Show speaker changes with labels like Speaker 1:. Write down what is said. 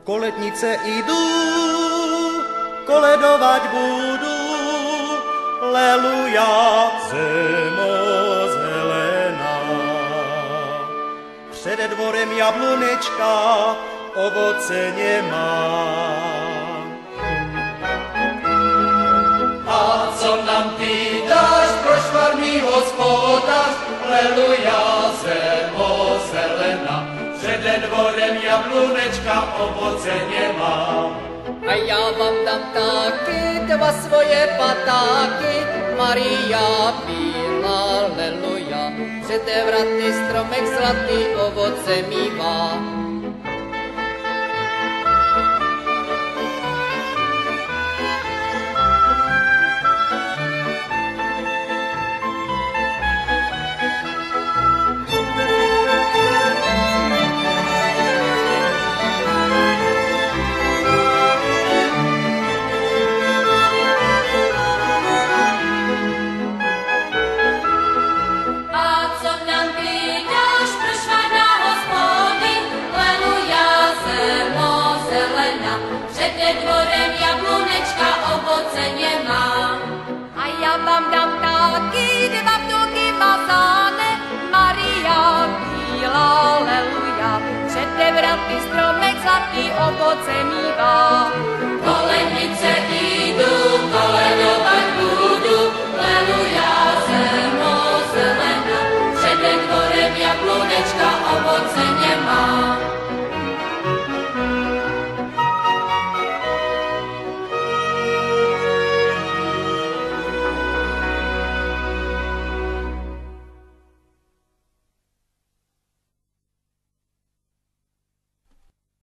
Speaker 1: koletnice idú, koledovať budú, leluja, zemo zelená. Před dvorem jablunečka, ovoce nemá.
Speaker 2: A co nám ty dáš, prošvarný hospodář, leluja, zemo zelená. Před dvorem jablunečka, ovoce nemá.
Speaker 3: A já vám dám taky 2 svoje patáky, Maria bílá, leluja. Před vraty stromek zlatý ovoce mívá.
Speaker 4: Dvorem jablunečka, ovoce nemá.
Speaker 3: A já vám dám taky 2 vnuky mazané, Maria bílá, leluja. Před vraty stromek zlatý ovoce mívá.